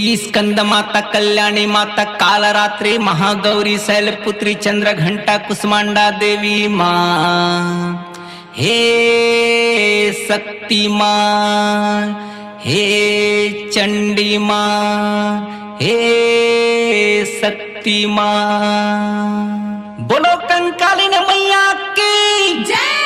देवी स्कंद माता कल्याणी माता कालरात्री महागौरी शैलपुत्री चंद्रघंटा कुसमांडा देवी माँ हे शक्ति माँ हे चंडी माँ हे शक्ति माँ। बोलो कंकालिन मैया की जय।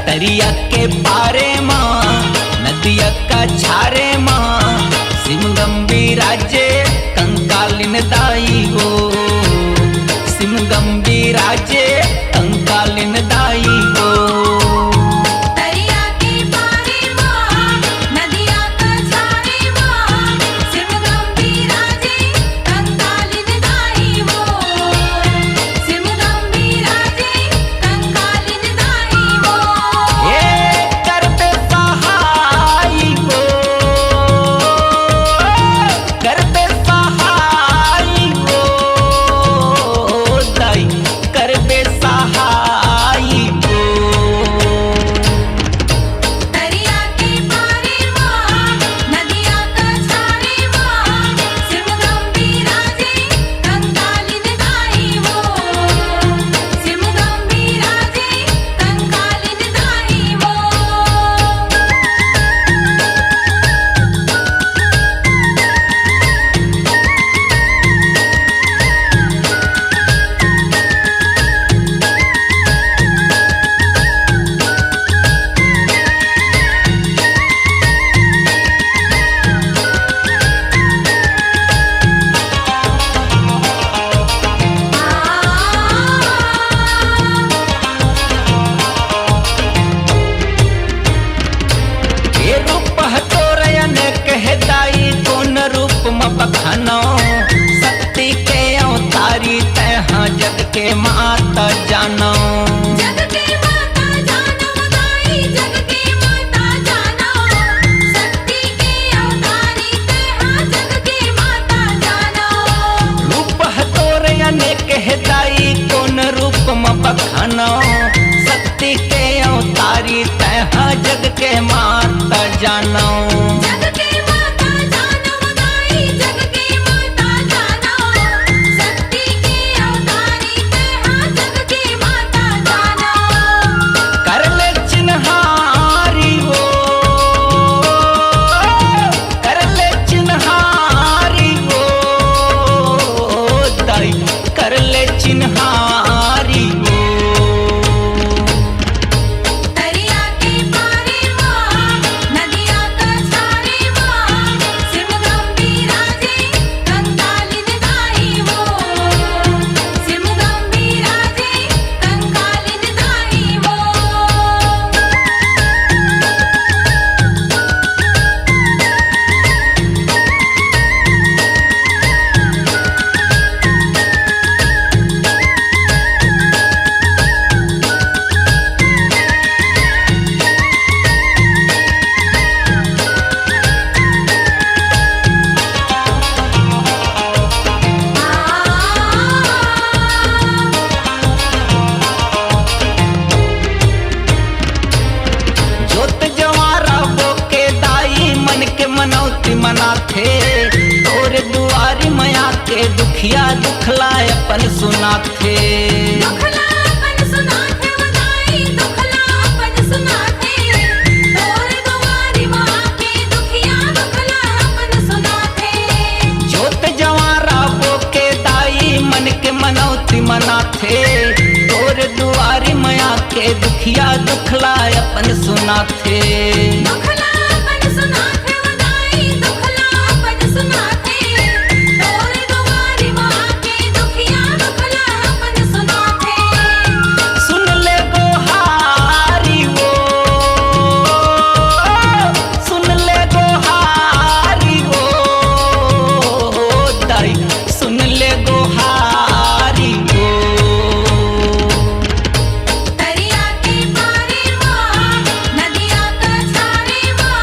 दरिया के पारे माँ नदिया का छारे माँ सिमगंबी राज्य कंकालिन दाई हो सिमगंबी राज्य कंकालिन दाई हो। शक्ति के अवतारी तहाँ जग के माता जानो जग के माता जानो दाई जग के माता जानो शक्ति के अवतारी तहाँ जग के माता जानो। रूप तोर अनेक है दाई कौन रूप में बखानो शक्ति के अवतारी तहाँ जग के माता जानो। मनाथे तोर दुआरी मया के दुखिया दुखलाए अपन सुनाथे दुखला अपन सुनाथे वदाई दुखला अपन सुनाथे तोर दुआरी मया के दुखिया दुखला अपन सुनाथे। जोत जवारा बो के दाई मन के मनौती मनाथे तोर दुआरी मया के दुखिया दुखलाए अपन सुनाथे दुखला अपन सुनाथे दरिया के पारे माँ नदिया का छारे माँ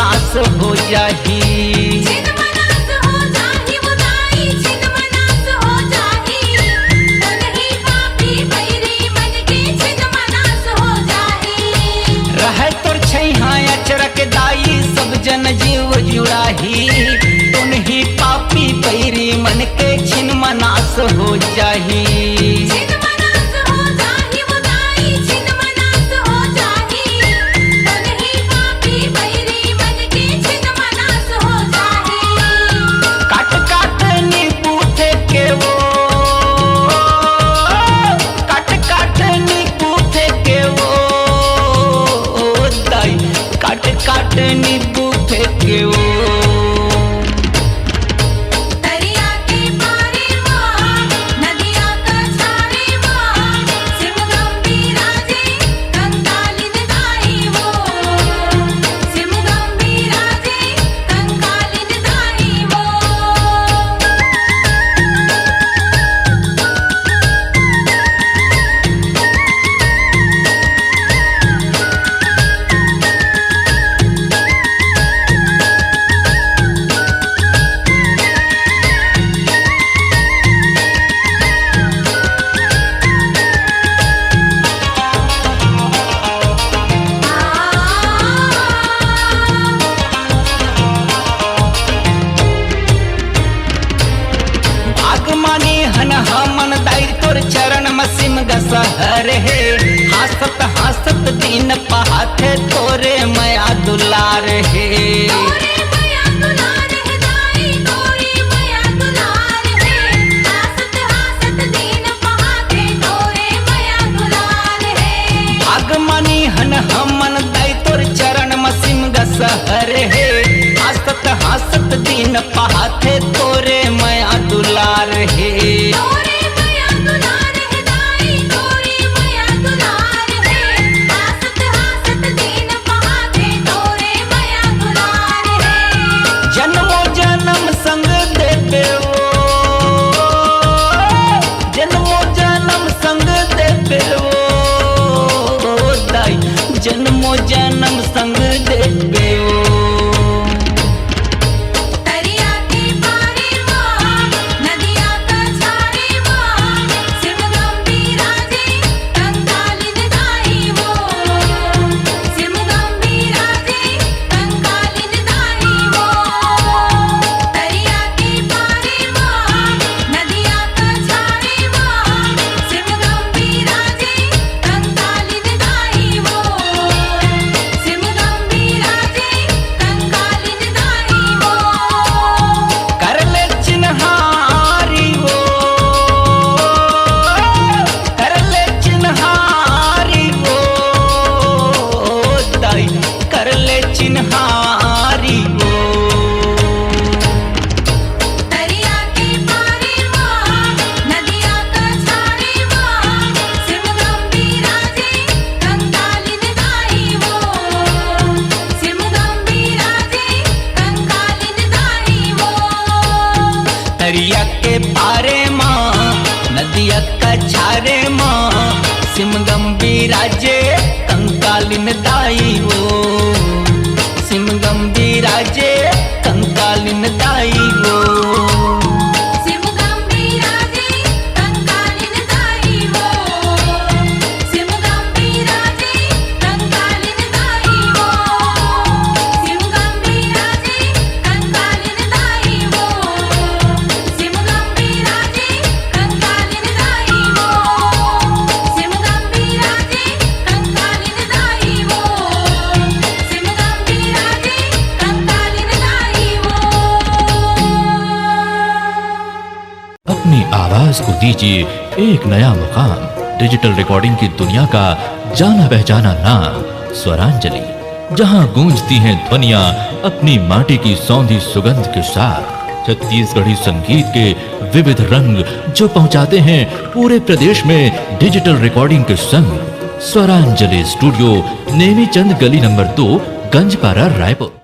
मनास हो जाही। छिन मनास हो जाही बुदाई, छिन मनास हो जाही। तन ही पापी बैरी मन के छिन मनास हो जाही। रह तोर छैहा अचरक दाई सब जन जीव जुड़ाही। तुन ही पापी बैरी मन के छिन मनास हो जाही। छिन मनास हो जाही बुदाई, छिन मनास हो जाही। तन ही पापी बैरी मन के छिन मनास हो जाही। काट काट नींबू फेंके वो, काट काट नींबू फेंके वो दाई, काट काट नींबू फेंके वो। दरिया के पारे माँ, नदिया का छारे माँ। सिमगम बिराजे कंकालिन दाई वो, सिमगम बिराजे कंकालिन दाई वो। बागमानी हन हमन दाई तोर चरण मसिम गसहर है। हासत हासत दिन पहाथे तोरे मया दुलार है। तोरे मया दुलार है दाई, तोरे मया दुलार है। हासत हासत दिन पहाके तोरे मया दुलार है। बागमानी हन हमन दाई तोर चरण मसिम गसहर है। हासत हासत दिन पहाथे तोरे मया दुलार है। तोरे मया दुलार है दाई, तोरे मया दुलार है। हासत हासत दिन पहाके तोरे मया दुलार है। जन्मो जन्म संग देबे वो, जन्मो जन्म संग देबे वो दाई, जन्मो जन्म संग देबे वो। दरिया के पारे माँ, नदिया का छारे माँ। सिमगम बिराजे कंकालिन दाई वो, सिमगम बिराजे कंकालिन दाई वो। दरिया के पारे माँ, नदिया का छारे माँ। सिमगम बिराजे कंकालिन दाई वो, सिमगम बिराजे कंकालिन दाई वो। कर ले चिन्हारी वो, कर ले चिन्हारी वो दाई, कर ले चिन्हारी वो। दरिया के पारे माँ, नदिया का छारे माँ। सिमगम बिराजे कंकालिन दाई वो, सिमगम बिराजे कंकालिन दाई वो। दरिया के पारे माँ, नदिया का छारे माँ। सिमगम बिराजे कंकालिन दाई वो, सिमगम बिराजे कंकालिन दाई वो। सिमगम बिराजे कंकालिन दाई वो, सिमगम बिराजे कंकालिन दाई वो, सिमगम बिराजे कंकालिन दाई वो, सिमगम बिराजे कंकालिन दाई वो, सिमगम बिराजे कंकालिन दाई वो, सिमगम बिराजे कंकालिन दाई वो। अपनी आवाज को दीजिए एक नया मुकाम। डिजिटल रिकॉर्डिंग की दुनिया का जाना पहचाना नाम स्वरांजलि, जहां गूंजती हैं ध्वनियां अपनी माटी की सौंधी सुगंध के साथ। छत्तीसगढ़ी संगीत के विविध रंग जो पहुंचाते हैं पूरे प्रदेश में डिजिटल रिकॉर्डिंग के संग। स्वरांजलि स्टूडियो, नेमीचंद गली नंबर 2, गंजपारा, रायपुर।